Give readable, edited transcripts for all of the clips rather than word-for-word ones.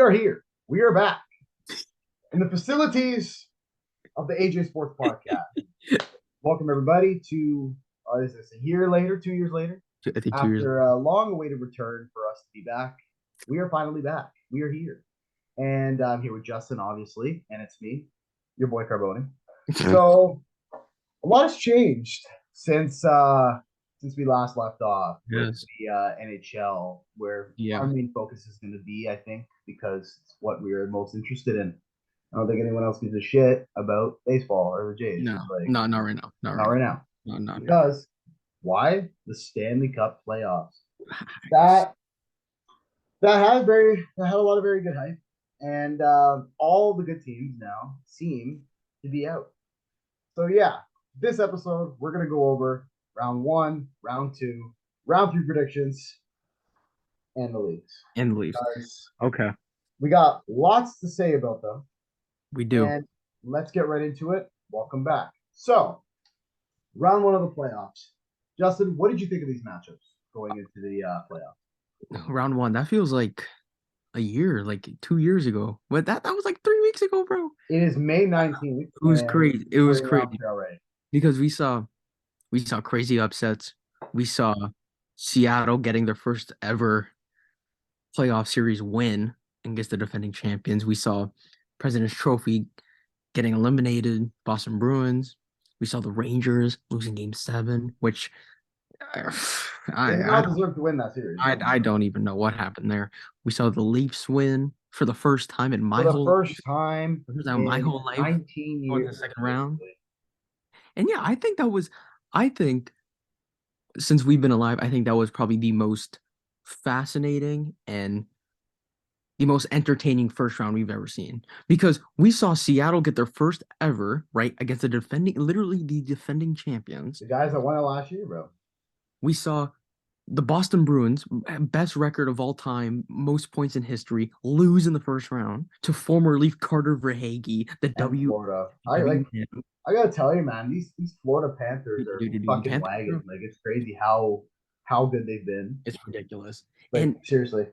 are here. We are back in the facilities of the AJ Sports Podcast. Welcome everybody to is this a year later, 2 years later? I think 2 years. After a long-awaited return for us to be back, we are finally back. We are here, and I'm here with Justin, obviously, and it's me, your boy Carboni. So a lot has changed since we last left off with the NHL, where our main focus is going to be, I think, because it's what we are most interested in. I don't think anyone else gives a shit about baseball or the Jays. No, not right now. Not right now. No. Because why? The Stanley Cup playoffs. That had a lot of very good hype, and all the good teams now seem to be out. So yeah, this episode we're gonna go over round 1, round 2, round 3 predictions, and the leagues. Okay. We got lots to say about them. We do. And let's get right into it. Welcome back. So, round 1 of the playoffs. Justin, what did you think of these matchups going into the playoffs? Round 1, that feels like a year, like 2 years ago. But that was like 3 weeks ago, bro. It is May 19th. It was crazy. It was crazy already. because we saw crazy upsets. We saw Seattle getting their first ever playoff series win against the defending champions. We saw President's Trophy getting eliminated, Boston Bruins. We saw the Rangers losing Game 7, which I deserve to win that series. I don't even know what happened there. We saw the Leafs win for the first time in my whole life. 19 years. The second round. And yeah, I think since we've been alive, I think that was probably the most fascinating and the most entertaining first round we've ever seen, because we saw Seattle get their first ever, right, against the defending champions. The guys that won it last year, bro. We saw the Boston Bruins, best record of all time, most points in history, lose in the first round to former Leaf Carter Verhaeghe, Florida. I gotta tell you, man, these Florida Panthers are fucking wagon. Like, it's crazy how good they've been. It's ridiculous. And seriously.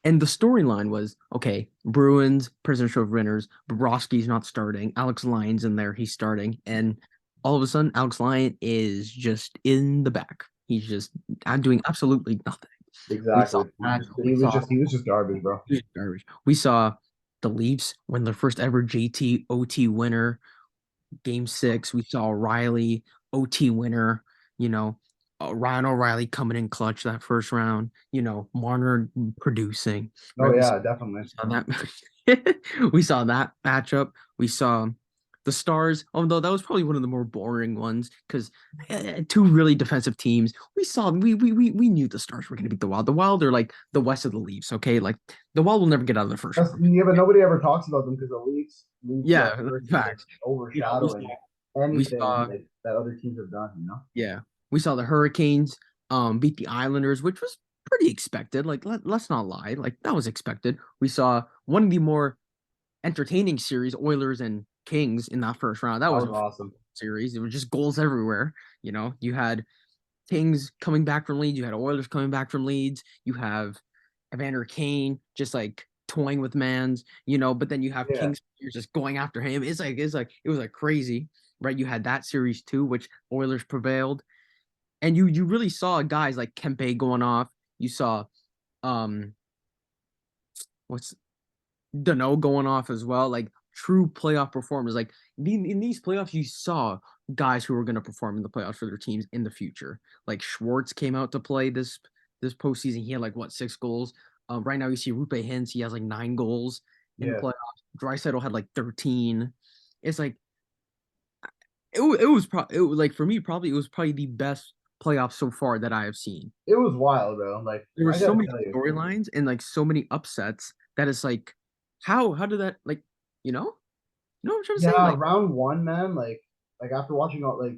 And the storyline was, okay, Bruins, President's Trophy winners, Bobrovsky's not starting, Alex Lyon's in there, he's starting, and all of a sudden, Alex Lyon is just in the back. He's just doing absolutely nothing. Exactly. He was just garbage, bro. He was garbage. We saw the Leafs win their first ever JT OT winner, Game 6. We saw Riley OT winner, Ryan O'Reilly coming in clutch that first round, Marner producing. Oh, yeah, definitely. We saw that matchup. We saw the Stars, although that was probably one of the more boring ones because two really defensive teams. We knew the Stars were going to beat the Wild. The Wild are like the West of the Leafs, okay? Like the Wild will never get out of the first round. Yeah, but nobody ever talks about them because the Leafs facts overshadowing anything that other teams have done, Yeah. We saw the Hurricanes beat the Islanders, which was pretty expected. Like, let's not lie. Like, that was expected. We saw one of the more entertaining series, Oilers and Kings, in that first round. That was awesome series. It was just goals everywhere. You had Kings coming back from leads. You had Oilers coming back from leads. You have Evander Kane just like toying with mans, but then you have Kings just going after him. It was like crazy, right? You had that series too, which Oilers prevailed. And you really saw guys like Kempe going off. You saw Danault going off as well, like true playoff performers. Like in these playoffs, you saw guys who were going to perform in the playoffs for their teams in the future. Like Schwartz came out to play this postseason. He had 6 goals. Right now you see Rupe Hintz. He has 9 goals in the playoffs. Draisaitl had 13. It's like it was for me probably it was probably the best playoffs so far that I have seen. It was wild, bro. Like, there were so many storylines and so many upsets that it's like, how did that you know what I'm trying to say? Yeah, round 1, man. Like after watching all it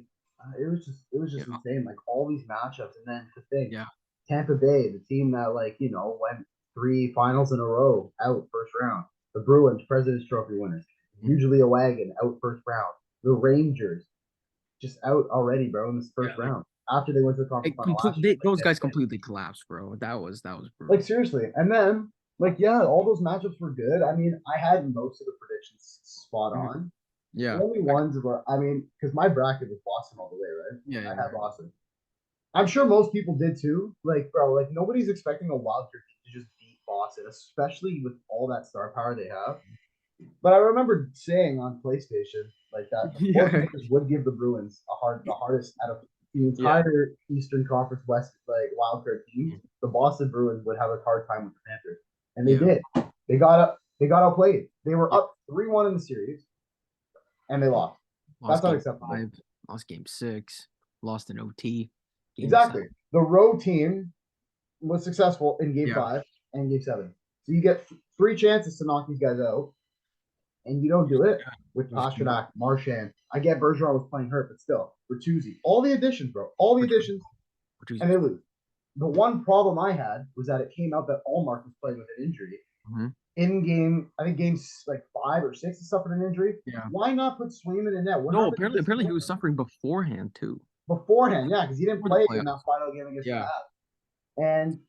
was just insane. Like all these matchups, and then to think, Tampa Bay, the team that went 3 finals in a row, out first round. The Bruins, President's Trophy winners, usually a wagon, out first round. The Rangers, just out already, bro, in this first round. After they went to the conference final those guys completely collapsed, bro. That was brutal. Like, seriously. And then like yeah, all those matchups were good. I mean, I had most of the predictions spot Mhm. on. The Yeah. only ones were, I mean, because my bracket was Boston all the way, right? Yeah. I Yeah. had Boston. I'm sure most people did too. Like, bro, like nobody's expecting a wild card team to just beat Boston, especially with all that star power they have. But I remember saying on PlayStation like that the Florida Yeah. Panthers would give the Bruins the hardest out of the Yeah. entire Eastern Conference West like wild card teams. The Boston Bruins would have a hard time with the Panthers, and they Yeah. did. They got up. They got outplayed. They were Yeah. up 3-1 in the series, and they lost. That's Lost not game acceptable. 5, lost game 6, lost in OT, game 7. Exactly. The road team was successful in Game Yeah. 5 and Game 7. So you get three chances to knock these guys out, and you don't do it with Those two. Pasternak, Marchand. I get Bergeron was playing hurt, but still, Bertuzzi. All the additions, bro. All the additions, and they lose. The one problem I had was that it came out that Allmark was playing with an injury Mhm. in game. I think games like 5 or 6 he suffered an injury. Yeah. Why not put Swayman in net? What No, happened to apparently he was disappointment? suffering beforehand too. Beforehand? Yeah, because he didn't Before the play in that playoffs. final game against the Yeah. Habs, and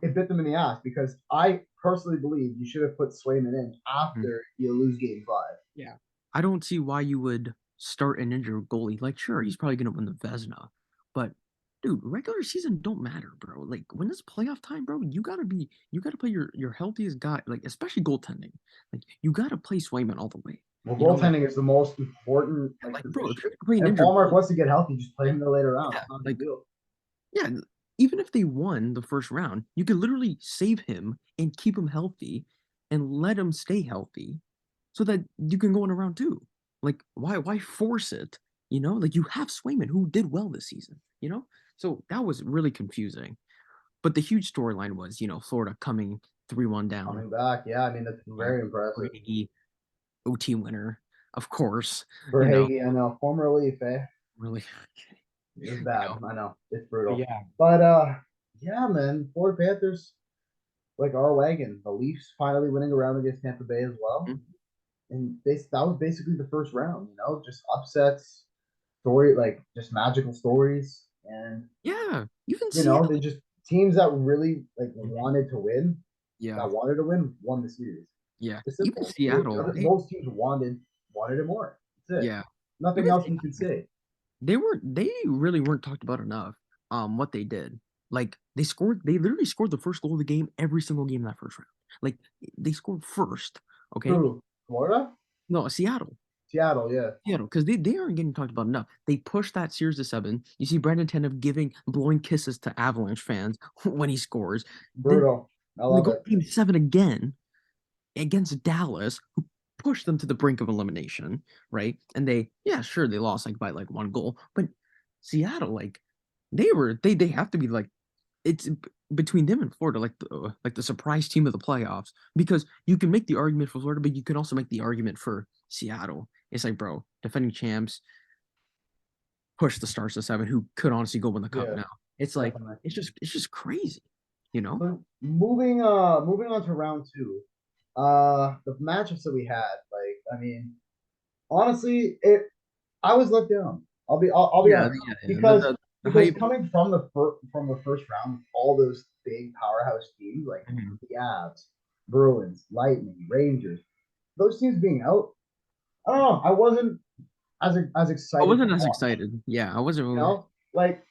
it bit them in the ass because I personally believe you should have put Swayman in Mhm. after you lose game 5. Yeah. I don't see why you would start an injured goalie. Like, sure, he's probably gonna win the Vezina, but dude, regular season don't matter, bro. Like when it's playoff time, bro, you gotta play your healthiest guy, like especially goaltending. Like you gotta play Swayman all the way. Well, You know, goaltending is the most important like like bro, if position. you're gonna play an And if injured Allmark goalie, wants to get healthy, just play him in the later round. yeah, It's not a big like deal. yeah, even if they won the first round, you could literally save him and keep him healthy and let him stay healthy so that you can go in a round two. Like, why force it? You know, like you have Swayman who did well this season, you know? So that was really confusing. But the huge storyline was, Florida coming 3-1 down. Coming back, yeah, I mean that's You know, very impressive. Brady, OT winner, of course, Verhage, I know, former Leaf, eh? really, It's you bad. know. I know it's But brutal, yeah. but yeah, man, Florida Panthers like our wagon. The Leafs finally winning a round against Tampa Bay as well, Mhm. and that was basically the first round. Just upsets, story like just magical stories, and Yeah. Even Seattle. they just teams that really like Mhm. Yeah. won the series. Yeah. It's Even simple. Seattle. Most teams wanted it more. That's it. Yeah. Nothing Even else you can say. they really weren't talked about enough. What they did. Like they literally scored the first goal of the game every single game in that first round. Like they scored first. Okay. Who? Florida? No, Seattle. Seattle, yeah. Seattle, because they aren't getting talked about enough. They pushed that series to 7. You see Brandon Tanev blowing kisses to Avalanche fans when he scores. Then Brutal. I they love go it. game 7 again against Dallas, who pushed them to the brink of elimination, right? And yeah, sure, they lost like by like 1 goal, but Seattle, like they have to be like it's between them and Florida, like the surprise team of the playoffs, because you can make the argument for Florida, but you can also make the argument for Seattle. It's like, bro, defending champs push the Stars to 7, who could honestly go win the cup Yeah, now. It's like definitely. it's just crazy, you know? So moving on to round two. The matchups that we had, like, I mean, honestly, I was let down. I'll be Yeah, honest yeah, yeah. because The hype. coming from the first round, all those big powerhouse teams like Mhm. the Avs, Bruins, Lightning, Rangers, those teams being out, I don't know. I wasn't as I excited to wasn't as watch. excited. Yeah, I wasn't You really. know, like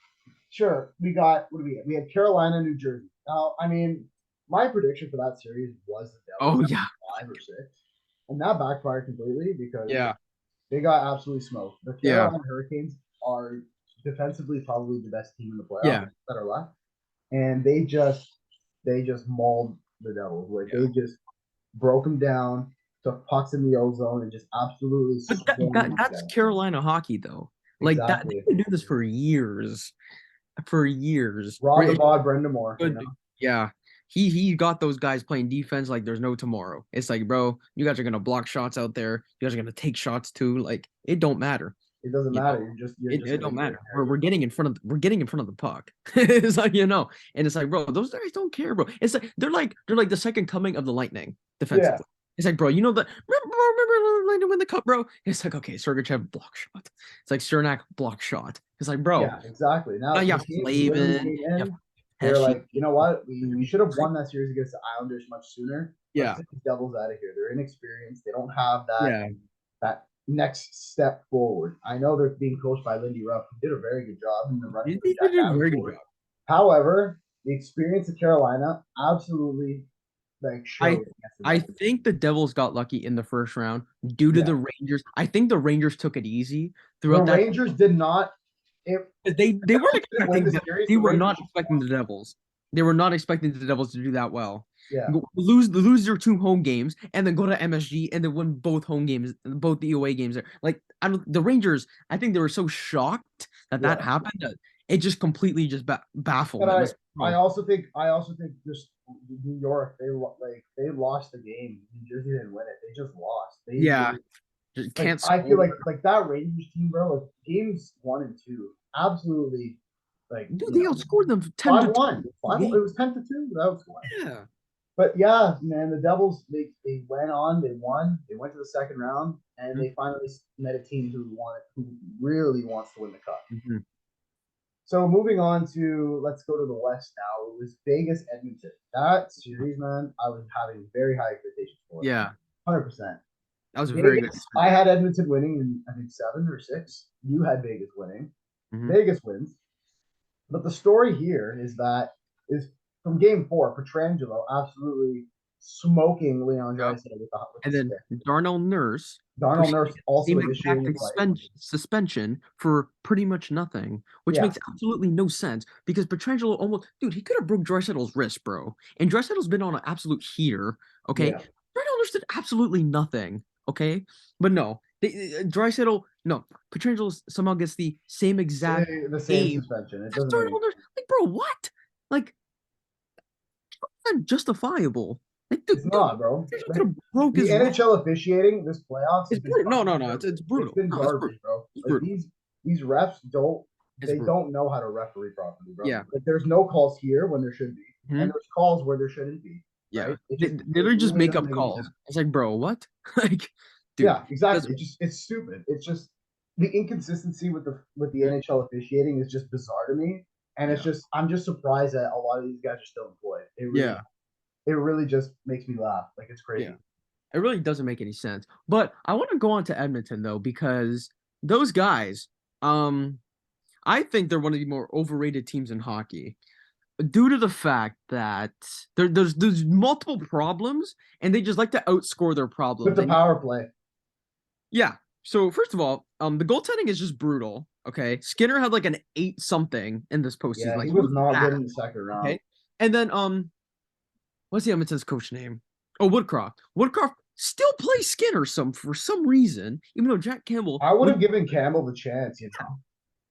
sure we got what do we get? We had Carolina, New Jersey. Now, I mean, my prediction for that series was the Devils Oh at yeah, 5 or 6, and that backfired completely because yeah, they got absolutely smoked. The yeah, Carolina Hurricanes are defensively probably the best team in the playoffs yeah, that are left, and they just mauled the Devils. Like yeah. they just broke them down, took pucks in the ozone, and just absolutely But swarmed these that's guys. Carolina hockey though. Like that Exactly. they've been doing this for years, for years. Rod the Right? Bod, Brenda Moore. Good. Yeah. He got those guys playing defense like there's no tomorrow. It's like, bro, you guys are gonna block shots out there. You guys are gonna take shots too. Like it don't matter. It doesn't You matter. know, You're just it gonna don't get matter. We're getting in front of the puck. It's like, and it's like, bro, those guys don't care, bro. It's like they're like the second coming of the Lightning yeah, defensively. It's like, bro, remember the Lightning win the cup, bro? It's like, okay, Sergachev block shot. It's like Cernak block shot. It's like, bro, yeah, exactly. now Now you the have teams literally Slavin, came you have in. They're Pesci. like, you know what? We should have won that series against the Islanders much sooner. Let's Yeah, get these Devils out of here. They're inexperienced. They don't have that yeah. that next step forward. I know they're being coached by Lindy Ruff, who did a very good job in the running with They Jack did a very good Davenport. job. However, the experience of Carolina absolutely like I showed against the I Devils. think the Devils got lucky in the first round due to Yeah. the Rangers. I think the Rangers took it easy The throughout that. Rangers did not. If They weren't didn't win expecting the series, they the were Rangers not expecting the Devils. They were not expecting the Devils to do that well. yeah. Lose their 2 home games and then go to MSG and then win both home games, both the away games there. Like the Rangers, I think they were so shocked that Yeah. happened that it just completely just baffled But them. I also think just New York they lost the game. New Jersey didn't win it. They just lost. Yeah, just Like can't I feel score. like that Rangers team, bro. Like games 1 and 2, absolutely like Dude, they outscored them 10 to 5-1. 2. It was 10-2. That was one. Yeah. But yeah, man, the Devils they went on. They won. They went to the second round, and they finally met a team who really wants to win the cup. Mm-hmm. So moving on to let's go to the West now. It was Vegas Edmonton. That series, man, I was having very high expectations for. Yeah. 100%. That was a very good. I had Edmonton winning in I think 7 or 6. You had Vegas winning. Mhm. Vegas wins. But the story here is from game 4, Pietrangelo absolutely smoking Leon Draisaitl with And then Darnell Nurse. Darnell Nurse also initiating suspension for pretty much nothing, which makes absolutely no sense because Pietrangelo he could have broke Draisaitl's wrist, bro. And Draisaitl's been on an absolute heater, okay? Yeah. Darnell Nurse did absolutely nothing, okay? But no, Pietrangelo somehow gets the same exact the same game. suspension. It That's doesn't Darnell Nurse. Like, bro, what? Like, unjustifiable. Like, it's not, bro. The NHL officiating this playoffs is brutal. No, it's brutal. It's been garbage, bro. Like these refs don't know how to referee properly, bro. Yeah. Like there's no calls here when there should be, and there's calls where there shouldn't be. Yeah, right? They just make up calls. It's like, bro, what? Like, dude, yeah, exactly. It's stupid. It's just the inconsistency with the NHL officiating is just bizarre to me, and I'm just surprised that a lot of these guys are still employed. It really just makes me laugh. Like it's crazy. Yeah. It really doesn't make any sense. But I want to go on to Edmonton though, because those guys, I think they're one of the more overrated teams in hockey. Due to the fact that there's multiple problems and they just like to outscore their problems. With the power play. Yeah. So first of all, the goaltending is just brutal. Okay. Skinner had like an 8-something in this postseason. Yeah, like, he was not good in the second round. Okay. And then what's the Edmonton's coach name? Oh, Woodcroft. Woodcroft still plays Skinner for some reason, even though Jack Campbell. I would have given Campbell the chance, you know.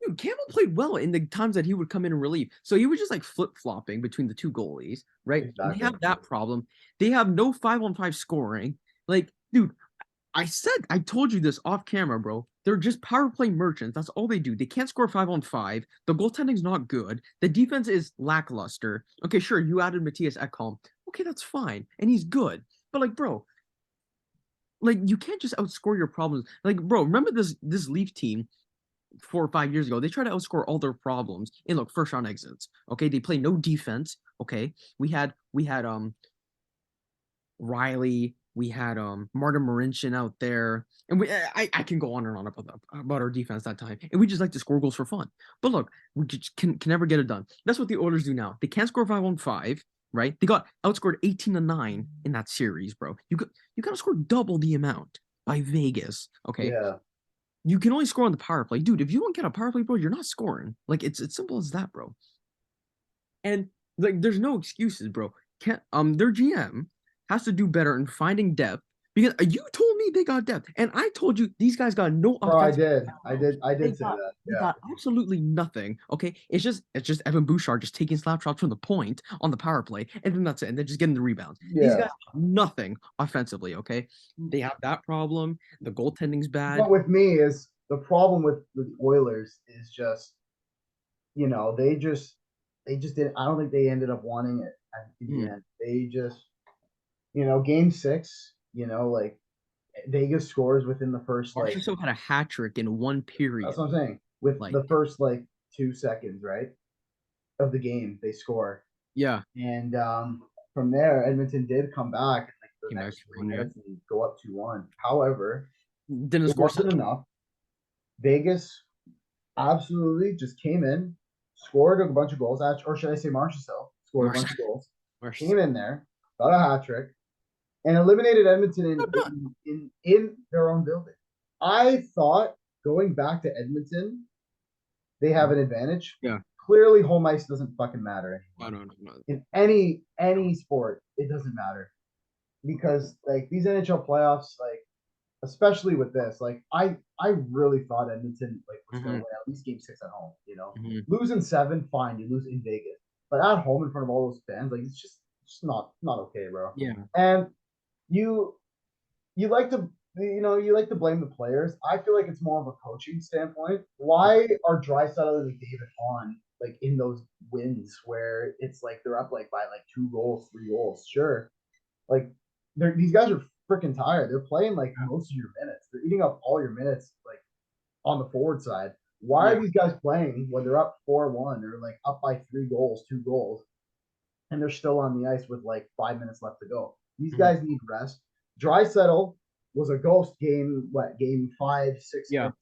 Dude, Campbell played well in the times that he would come in and relieve. So he was just like flip-flopping between the two goalies, right? Exactly. They have that problem. They have no 5-on-5 scoring. Like, dude, I told you this off camera, bro. They're just power play merchants. That's all they do. They can't score 5-on-5. The goaltending's not good. The defense is lackluster. Okay, sure, you added Matthias Ekholm. Okay, that's fine. And he's good. But like, bro, like you can't just outscore your problems. Like, bro, remember this Leaf team 4 or 5 years ago? They try to outscore all their problems. And look, first round exits. Okay, they play no defense. Okay, we had Riley. We had Martin Marincin out there, and I can go on and on about our defense that time, and we just like to score goals for fun. But look, we just can never get it done. That's what the Oilers do now. They can't score 5-on-5, right? They got outscored 18-9 in that series, bro. You got to score double the amount by Vegas. Okay. Yeah. You can only score on the power play, dude. If you don't get a power play, bro, you're not scoring. Like it's simple as that, bro. And like, there's no excuses, bro. Their GM has to do better in finding depth because you told me they got depth, and I told you these guys got no. Oh, I did say that. They got absolutely nothing. Okay, it's just Evan Bouchard just taking slap shots from the point on the power play, and then that's it. And they're just getting the rebounds. Yeah. These guys got nothing offensively. Okay, they have that problem. The goaltending's bad. But with me is the problem with the Oilers is just, you know, they just didn't. I don't think they ended up wanting it at the end. They just. You know, game 6, you know, like Vegas scores within the first Marchessault had a hat trick in one period. That's what I'm saying. With the first 2 seconds, right? of the game, they score. Yeah. And from there, Edmonton did come back in like the Came back next 4 spring, yeah. minutes and go up 2-1. However, Didn't it score wasn't enough. Vegas absolutely just came in, scored a bunch of goals, or should I say Marchessault scored a bunch of goals, came in there, got a hat trick, and eliminated Edmonton in their own building. I thought going back to Edmonton, they have an advantage. Yeah. Clearly, home ice doesn't fucking matter anymore. No. In any sport, it doesn't matter because like these NHL playoffs, like especially with this, like I really thought Edmonton like was going to win at least Game 6 at home. Losing 7, fine, you lose in Vegas, but at home in front of all those fans, like it's just not okay, bro. Yeah. And you like to you like to blame the players. I feel like it's more of a coaching standpoint. Why are Draisaitl and McDavid on like in those wins where it's like they're up like by like 2 goals, 3 goals? Sure, like these guys are freaking tired. They're playing like most of your minutes. They're eating up all your minutes like on the forward side. Why are these guys playing when they're up 4-1 or like up by 3 goals, 2 goals, and they're still on the ice with like 5 minutes left to go? These guys need rest. Draisaitl was a ghost game. Game 5, 6, 7.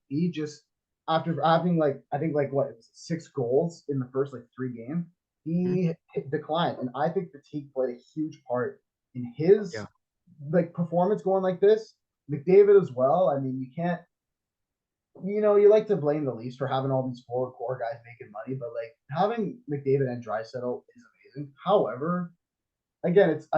He just after having like I think like 6 goals in the first like 3 games, he declined, and I think fatigue played a huge part in his like performance going like this. McDavid as well. I mean, you can't. You like to blame the Leafs for having all these forward core guys making money, but like having McDavid and Draisaitl is amazing. However, again, it's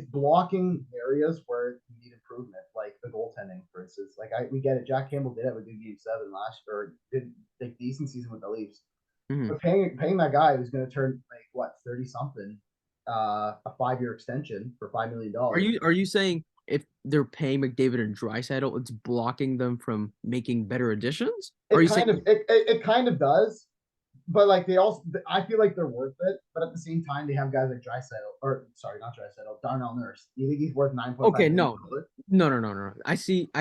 blocking areas where you need improvement, like the goaltending, for instance. Like we get it. Jack Campbell did have a good Game 7 last year, or did like decent season with the Leafs. But paying that guy who's going to turn like 30 something, a 5-year extension for $5 million. Are you saying if they're paying McDavid and Draisaitl, it's blocking them from making better additions? It kind of does. But like I feel like they're worth it. But at the same time, they have guys like Draisaitl, or sorry, not Draisaitl, Darnell Nurse. Do you think he's worth 9.5? Okay, no. I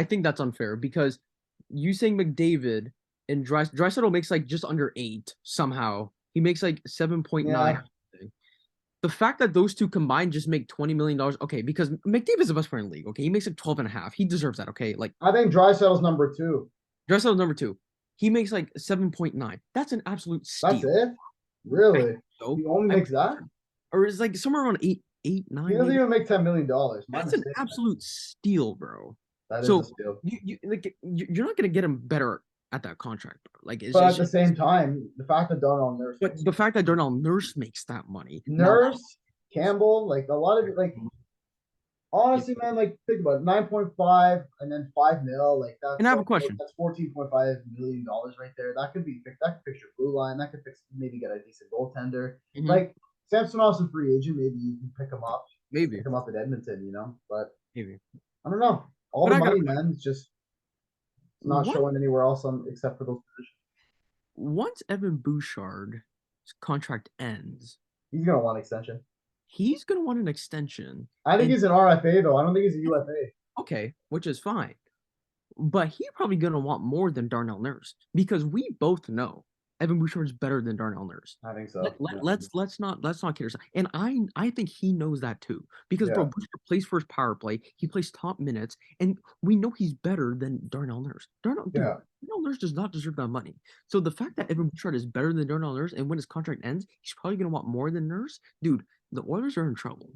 think that's unfair because you saying McDavid and Draisaitl makes like just under 8 somehow. He makes like 7.9. Yeah. The fact that those two combined just make $20 million, okay, because McDavid's the best player in the league. Okay, he makes like 12.5. He deserves that. Okay, like I think Draisaitl's number 2. Draisaitl's number 2. He makes like 7.9. That's an absolute steal. That's it? Really? He only makes that? Or is like somewhere around 8, 9. He doesn't even make $10 million. That's an absolute steal, bro. That is a steal. You're not gonna get him better at that contract, bro. Like, but at the same time, the fact that Darnell Nurse, the fact that Darnell Nurse makes that money, Nurse, Campbell, like a lot of like. Honestly, man, like think about it, 9.5 and then 5 mil, like that. And I have a question. That's $14.5 million right there. That could be fixed. That could fix your blue line. That could maybe get a decent goaltender. Like Samsonov's a free agent. Maybe you can pick him up. Maybe pick him up at Edmonton. But maybe I don't know. All the money, man, it's just not showing anywhere else except for those positions. Once Evan Bouchard's contract ends, he's gonna want an extension. He's going to want an extension. I think he's an RFA, though. I don't think he's a UFA. Okay, which is fine. But he's probably going to want more than Darnell Nurse because we both know Evan Bouchard is better than Darnell Nurse. I think so. Let's not kid ourselves. And I think he knows that too because bro, Bouchard plays first power play. He plays top minutes, and we know he's better than Darnell Nurse. Darnell Nurse does not deserve that money. So the fact that Evan Bouchard is better than Darnell Nurse, and when his contract ends, he's probably going to want more than Nurse, dude. The Oilers are in trouble.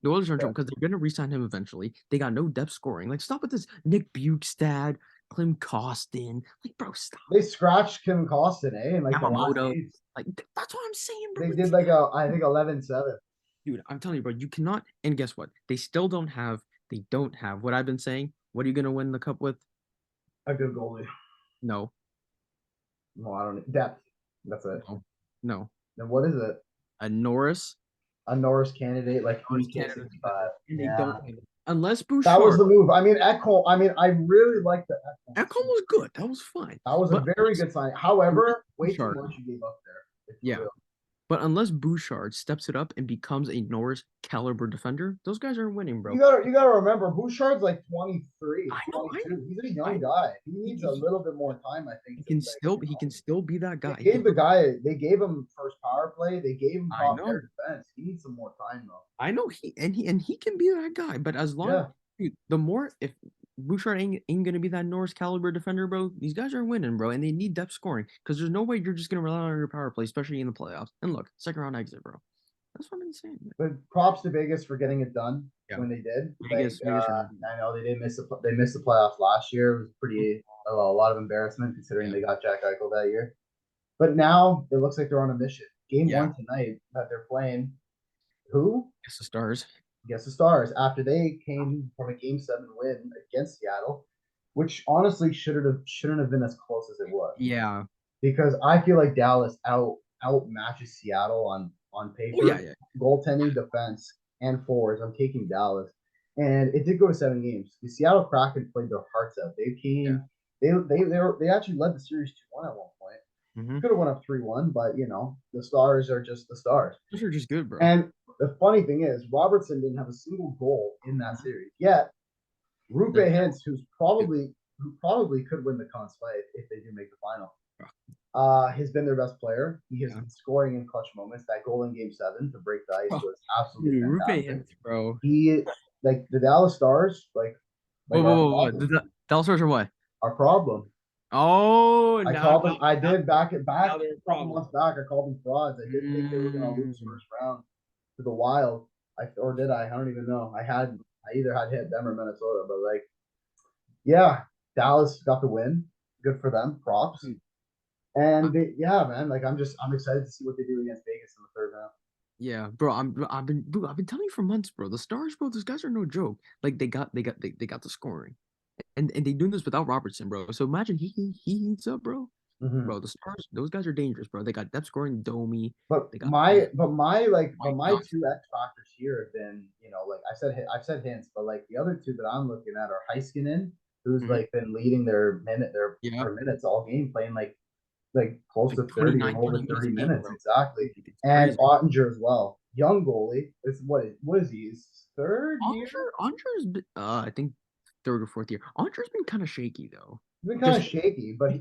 The Oilers are in trouble because they're going to re-sign him eventually. They got no depth scoring. Like, stop with this Nick Bjugstad, Klim Kostin. Like, bro, stop. They scratched Klim Kostin, And like Yamamoto. Like, that's what I'm saying, bro. They did like I think 11-7. Dude, I'm telling you, bro, you cannot. And guess what? They don't have what I've been saying. What are you going to win the cup with? A good goalie. No. No, I don't. Depth. That's it. No. Then what is it? A Norris candidate, like who's 65. And they don't unless Bouchard. That was the move. I mean, Ekholm. I really liked the Ekholm. Ekholm was good. That was fine. That was a very good sign. However, way too much you gave up there. Yeah. But unless Bouchard steps it up and becomes a Norris caliber defender, those guys aren't winning, bro. You gotta remember, Bouchard's like 23, I know, 22. He's a I young know. guy. He He, needs a he, little bit more time, I think, he to can like, still he can still be that guy. they gave the guy, they gave him first power play, they gave him I top know. pair defense. He needs some more time though. I know he can be that guy, but as long Yeah. dude, the more if Bouchard ain't gonna be that Norris caliber defender, bro, these guys are winning, bro, and they need depth scoring because there's no way you're just gonna rely on your power play, especially in the playoffs. And look, second round exit, bro. That's what I'm saying. But props to Vegas for getting it done Yeah. when they did. Vegas I know they did they missed the playoffs last year. It was pretty a lot of embarrassment considering they got Jack Eichel that year. But now it looks like they're on a mission. Game one tonight that they're playing. Who? It's the Stars. Guess the Stars. After they came from a Game 7 win against Seattle, which honestly shouldn't have been as close as it was. Yeah. Because I feel like Dallas outmatches Seattle on paper. Oh, yeah. Goaltending, defense, and forwards. I'm taking Dallas. And it did go to 7 games. The Seattle Kraken played their hearts out. They came they actually led the series 2-1 at one point. Mm-hmm. Could have went up 3-1, but the Stars are just the Stars. Those are just good, bro. And the funny thing is, Robertson didn't have a single goal in that series. Yet, Rupe Hintz, who probably could win the Conn Smythe if they do make the final, has been their best player. He has been scoring in clutch moments. That goal in Game 7 to break the ice was absolutely fantastic. Rupe Hintz, bro. He the Dallas Stars, whoa. The Dallas Stars are what? Our problem. Oh, I called them. I did back a couple months back. I called them frauds. I didn't think they were going to lose first round to the Wild. I don't even know. I either had hit them or Minnesota, but yeah, Dallas got the win. Good for them. Props. And man, I'm excited to see what they do against Vegas in the third round. Yeah, bro. I've been telling you for months, bro. The Stars, bro. Those guys are no joke. Like they got the scoring, and they doing this without Robertson, bro. So imagine he heats up, bro. Mm-hmm. Bro, the Stars, those guys are dangerous, bro. They got depth scoring, Domi. But my two X factors here have been, I've said Hintz, but the other two that I'm looking at are Heiskanen, who's been leading their minutes all game, playing close to 30 or over 30 minutes exactly, and Ottinger as well. Young goalie. It's what is he? His third year? Ottinger's been, I think third or fourth year. Ottinger's been kind of shaky though. He's been kind of shaky, but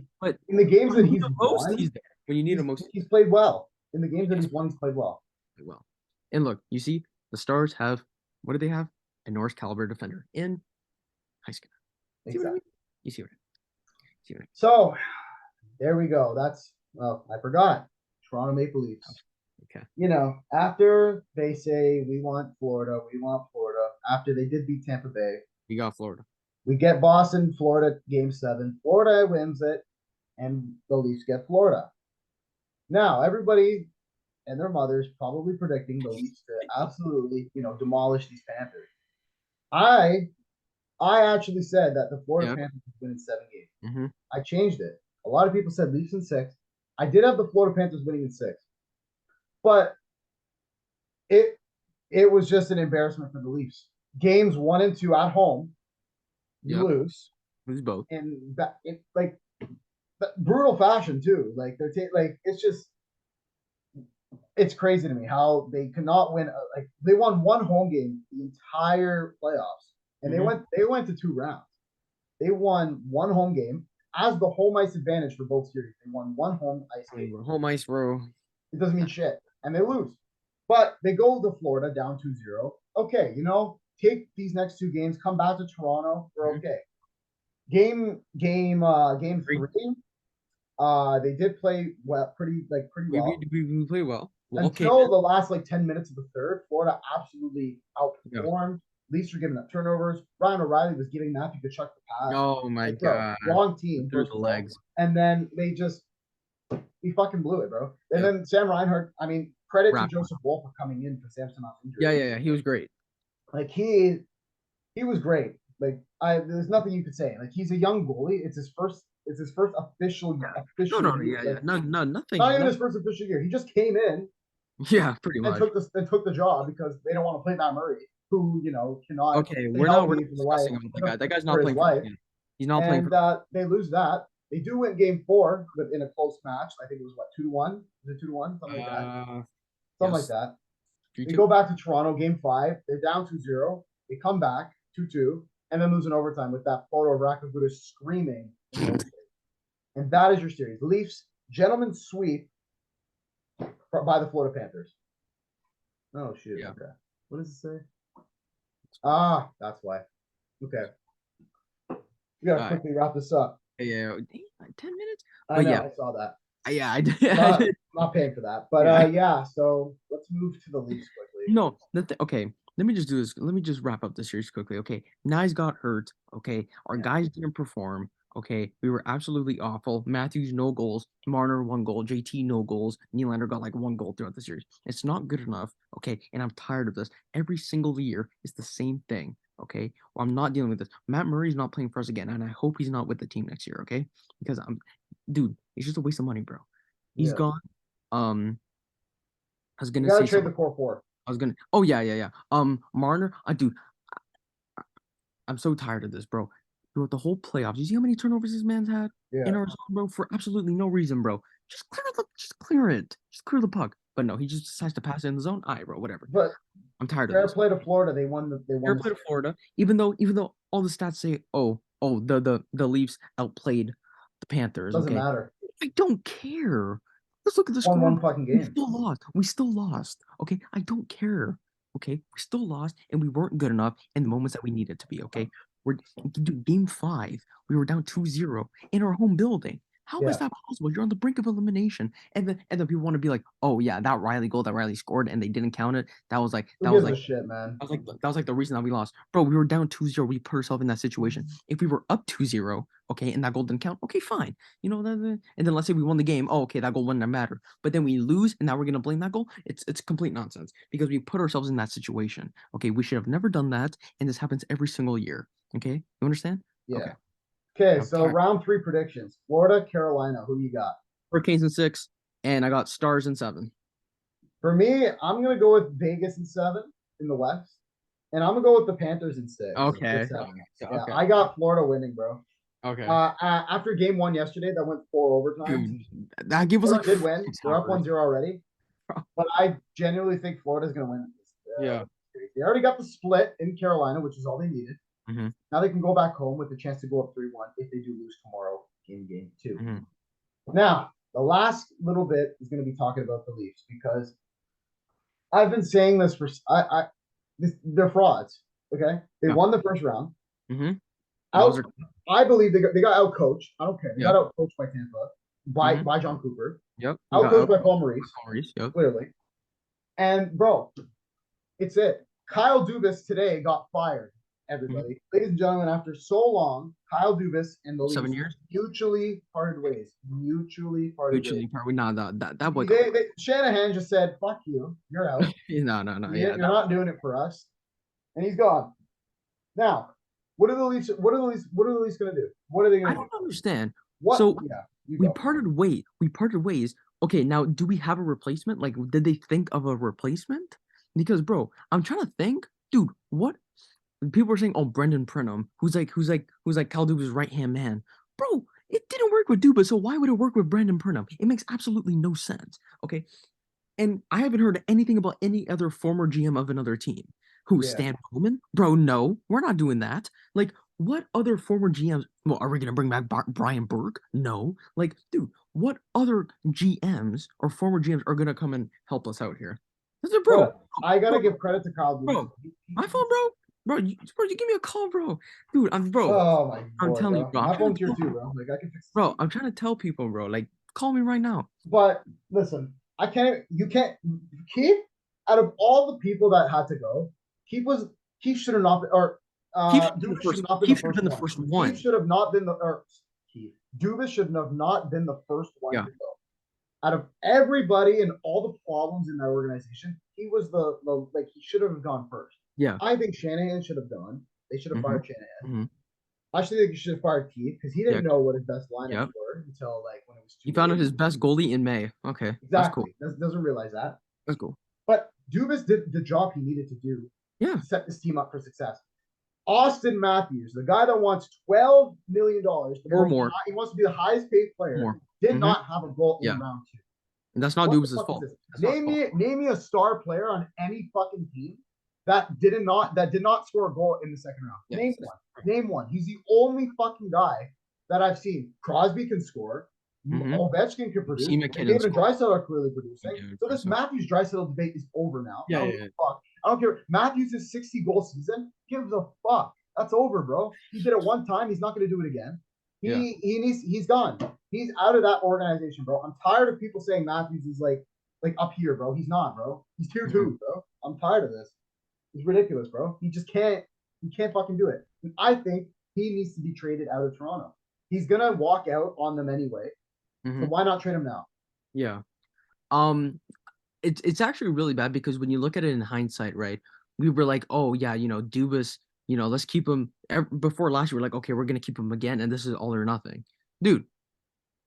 in the games that he's won, he's there. When you need him most, he's played well. In the games that he's won, he's played well. And look, you see, the Stars have what do they have? A Norris caliber defender in Heiskanen. Exactly. You see what I mean? So there we go. I forgot. Toronto Maple Leafs. Okay. After they say we want Florida, after they did beat Tampa Bay, we got Florida. We get Boston, Florida, Game 7. Florida wins it, and the Leafs get Florida. Now, everybody and their mothers probably predicting the Leafs to absolutely, demolish these Panthers. I actually said that the Florida Panthers would win in 7 games. Mm-hmm. I changed it. A lot of people said Leafs in 6. I did have the Florida Panthers winning in 6. But it was just an embarrassment for the Leafs. Games 1 and 2 at home, you lose both, and brutal fashion too. It's crazy to me how they cannot win. They won 1 home game the entire playoffs, and they went to 2 rounds. They won 1 home game as the home ice advantage for both series. They won 1 home ice game. Home ice, bro. It doesn't mean shit, and they lose. But they go to Florida down 2-0. Okay, take these next 2 games, come back to Toronto, we're okay. Game 3, they did play pretty well. We play well. Until the last 10 minutes of the third, Florida absolutely outperformed. Leafs were giving up turnovers. Ryan O'Reilly was giving Matthew Tkachuk the pass. Oh my god! Wrong team. Through the legs. And then he fucking blew it, bro. And then Sam Reinhart. I mean, credit to Joseph Wolf for coming in for Samsonov injury. Yeah. He was great. He was great. There's nothing you could say. He's a young goalie. It's his first official year. Nothing. Not even his first official year. He just came in. Yeah, pretty much. And took the job because they don't want to play Matt Murray, who cannot. Okay, we're not discussing about the guy. That guy's not playing for him. He's not playing. And they lose that. They do win Game 4, but in a close match. I think it was 2-1. Was it 2-1? Something like that. something like Yes. that. They 3-2. go back to Toronto, game 5. They're down 2-0. They come back 2-2, and then lose in overtime with that photo of Rakaguda screaming. And that is your series. Leafs, gentlemen sweep by the Florida Panthers. Oh, shit. Yeah. Okay. What does it say? Ah, that's why. Okay. We got to quickly wrap this up. Yeah, 10 minutes. I But know, yeah, I saw that. yeah, I did. Not paying for that. But yeah, so let's move to the Leafs quickly. No, okay. Let me just do this. Let me just wrap up the series quickly. Okay, Nyes got hurt. Okay, our guys didn't perform. Okay, we were absolutely awful. Matthews no goals. Marner 1 goal. JT no goals. Nylander got like 1 goal throughout the series. It's not good enough. Okay, and I'm tired of this. Every single year it's the same thing. Okay, well I'm not dealing with this. Matt Murray's not playing for us again, and I hope he's not with the team next year. Okay, because dude, it's just a waste of money, bro. He's Yeah. gone. I was You gonna got say to trade something. the core 4. I was gonna. Oh yeah. Marner, dude, I'm so tired of this, bro. Throughout the whole playoffs, you see how many turnovers this man's had in Yeah. our zone, bro, for absolutely no reason, bro. Just clear it, just clear the puck. But no, he just decides to pass it in the zone. All right, bro, whatever. But I'm tired of fair this. play to Florida. They won Fair the play to Florida, even though all the stats say, the Leafs outplayed the Panthers. Doesn't Okay, matter. I don't care. Let's look at the Won score. one fucking We game. still lost. We still lost. Okay, I don't care. Okay, we still lost, and we weren't good enough in the moments that we needed to be. Okay, dude, game 5, we were down 2-0 in our home building. How is Yeah. that possible? You're on the brink of elimination, and then people want to be like, oh yeah, that Riley goal that Riley scored, and they didn't count it. That was like Who gives a shit, man? that was like the reason that we lost. Bro, we were down 2-0. We put ourselves in that situation. If we were up 2-0, okay, and that goal didn't count, okay, fine. You know, and then let's say we won the game. Oh, okay, that goal wouldn't matter. But then we lose, and now we're gonna blame that goal. It's complete nonsense because we put ourselves in that situation. Okay, we should have never done that, and this happens every single year. Okay, you understand? Yeah. Okay. Okay, so round 3 predictions. Florida, Carolina. Who you got? Hurricanes in 6, and I got Stars in 7. For me, I'm gonna go with Vegas in 7 in the West, and I'm gonna go with the Panthers in 6. Okay. Yeah, I got Florida winning, bro. Okay. After game 1 yesterday, that went 4 overtimes. Dude, that game was like Florida did win. They're up 1-0 already, Bro. but I genuinely think Florida's gonna win. Yeah. They already got the split in Carolina, which is all they needed. Mhm. Now they can go back home with a chance to go up 3-1 if they do lose tomorrow in game 2. Mhm. Now, the last little bit is going to be talking about the Leafs because I've been saying this for they're frauds. Okay, they Yeah. won the first round. Mhm. I believe they got out coached. I don't care. They Yeah. got out coached by Tampa by John Cooper. Yep. Out coached by Paul Maurice. Yep. Clearly. And bro, it's it. Kyle Dubas today got fired. Everybody, ladies and gentlemen, after so long, Kyle Dubas and the Leafs 7 years. mutually parted ways. Mutually parted ways. Probably not that boy. Shanahan just said, "Fuck you, you're out. No. You're not doing it for us," and he's gone. Now, what are the Leafs? What are the Leafs going to do? What are they going I to do? don't understand. What? So Yeah, we parted ways. Okay, now do we have a replacement? Like, did they think of a replacement? Because, bro, I'm trying to think, dude. What people are saying? Oh, Brendan Pridham, who's like Cal Dubas' right hand man, bro. It didn't work with Dubas, so why would it work with Brendan Pridham? It makes absolutely no sense. Okay, and I haven't heard anything about any other former GM of another team. Who, Stan Bowman? Bro, no, we're not doing that. Like, what other former GMs? Well, are we gonna bring back Brian Burke? No. Like, dude, what other GMs or former GMs are gonna come and help us out here? This is, bro. I gotta give credit to Kyle Dubas. Bro, my phone, bro. Bro, you give me a call, bro. Dude, bro. Oh my god. I'm telling you, bro. My phone's here too, bro. Like I can fix this. Bro, I'm trying to tell people, bro. Like, call me right now. But listen, you can't Keith, out of all the people that had to go, Keith should have not been, or Dubas should not been the first one. Keith should have not been Dubas should have not been the first one to go. Out of everybody and all the problems in that organization, he was he should have gone first. Yeah. I think Shanahan should have gone. They should have fired Shanahan. I actually think you should have fired Keith because he didn't know what his best lineups were until when it was too. He found out his best goalie in May. Okay, exactly. That's cool. Doesn't realize that. That's cool. But Dubas did the job he needed to do. Yeah. To set this team up for success. Austin Matthews, the guy that wants $12 million or more, he wants to be the highest paid player. Did not have a goal in round 2. And that's not What the Dubas's fuck is fault. this? That's not Name me a star player on any fucking team that did not score a goal in the second round. Yes. Name one. Name one. He's the only fucking guy that I've seen. Crosby can score. Ovechkin can produce. Seen McKinnon David and score. Draisaitl are clearly producing. Yeah, So this Matthews Draisaitl debate is over now. Yeah, I don't give a fuck. I don't care. Matthews is 60-goal season. Gives a fuck. That's over, bro. He did it one time. He's not going to do it again. He's gone. He's out of that organization, bro. I'm tired of people saying Matthews is like up here, bro. He's not, bro. He's tier 2, bro. I'm tired of this. It's ridiculous, bro. He just can't. He can't fucking do it. And I think he needs to be traded out of Toronto. He's gonna walk out on them anyway. So why not trade him now? Yeah. It's actually really bad because when you look at it in hindsight, right? We were like, oh yeah, Dubas, let's keep him. Before last year, we're like, okay, we're gonna keep him again, and this is all or nothing, dude.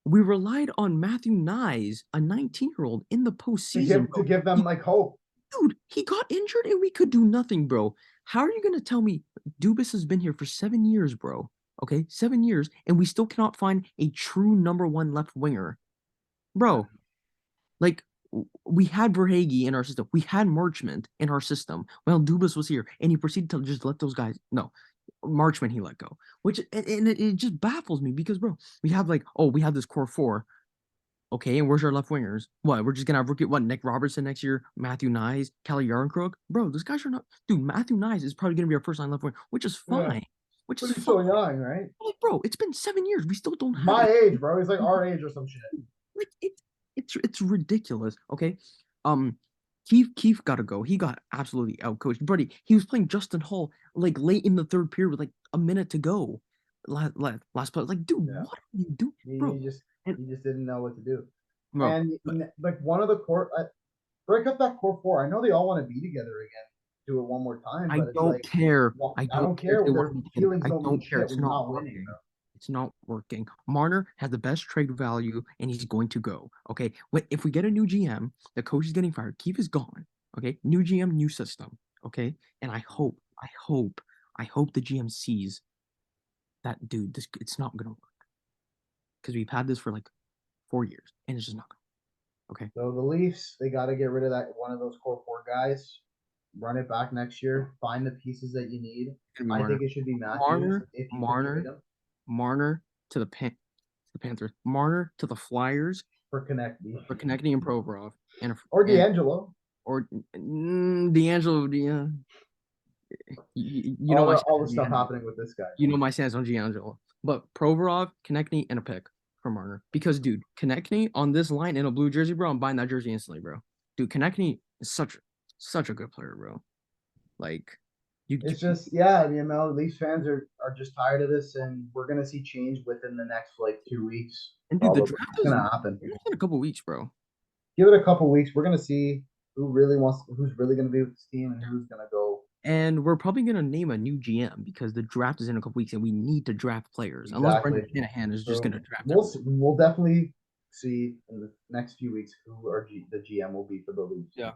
We relied on Matthew Knies, a 19-year-old, in the postseason to give them like hope. Dude, he got injured and we could do nothing, bro. How are you gonna tell me Dubas has been here for 7 years, bro? Okay, 7 years, and we still cannot find a true number 1 left winger, bro. Like we had Verhage in our system, we had Marchment in our system. Well, Dubas was here, and he proceeded to just let those guys. No, Marchment he let go, which and it just baffles me because, bro, we have this core 4. Okay, and where's our left wingers? What, we're just gonna have rookie, Nick Robertson next year, Matthew Knies, Kelly Yarncrook? Bro, those guys are not. Dude, Matthew Knies is probably gonna be our first line left winger, which is fine. Yeah. Which is fine. So young, right? Like, bro, it's been 7 years. We still don't have my age, bro. He's like our age or some shit. Like it's ridiculous. Okay, Keefe got to go. He got absolutely outcoached, buddy. He was playing Justin Hall like late in the third period with like a minute to go. Last play, like, dude, what are you doing, bro? He just didn't know what to do. Bro, and like one of the core, break up that core 4. I know they all want to be together again. Do it one more time. But I don't care. Well, I don't care. Their feelings don't care. It's not winning. Bro. It's not working. Marner has the best trade value, and he's going to go. Okay, if we get a new GM, the coach is getting fired. Keefe is gone. Okay, new GM, new system. Okay, and I hope the GM sees that, dude. It's not gonna work because we've had this for like 4 years, and it's just not gonna. Okay. So the Leafs, they got to get rid of that one of those core 4 guys. Run it back next year. Find the pieces that you need. I think it should be Matthews. Marner to the Panthers. Marner to the Flyers for Konechny and Provorov, or DeAngelo. Or DeAngelo. Yeah. You know all the stuff happening with this guy. You know my stance on DeAngelo, but Provorov, Konechny, and a pick for Marner. Because, dude, Konechny on this line in a blue jersey, bro, I'm buying that jersey instantly, bro. Dude, Konechny is such a good player, bro. Like, it's just, yeah, Leafs fans are just tired of this, and we're gonna see change within the next like 2 weeks. And dude, the draft is gonna happen in a couple weeks, bro. Give it a couple weeks. We're gonna see who's really gonna be with this team and who's gonna go. And we're probably gonna name a new GM because the draft is in a couple weeks, and we need to draft players. Exactly. Unless Brendan Shanahan is just gonna draft. We'll definitely see in the next few weeks who the GM will be for the Leafs. Yeah.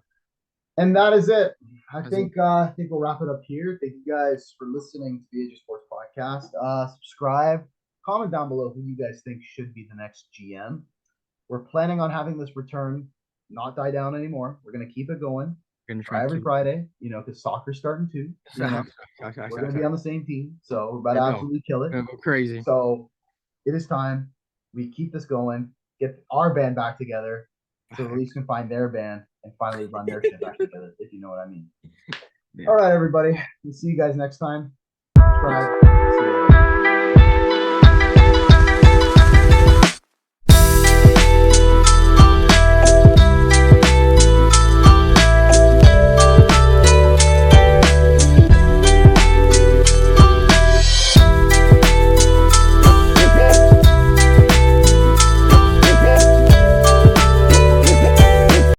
And that is it. I think we'll wrap it up here. Thank you guys for listening to the AJ Sports Podcast. Subscribe, comment down below who you guys think should be the next GM. We're planning on having this return not die down anymore. We're gonna keep it going. We're gonna try every Friday, because soccer's starting too. We're gonna be on the same team, so we're about to absolutely kill it. Go crazy. So it is time we keep this going, get our band back together, so the Leafs can find their band and finally run their shit back together, if you know what I mean. Yeah. All right, everybody. We'll see you guys next time. Subscribe.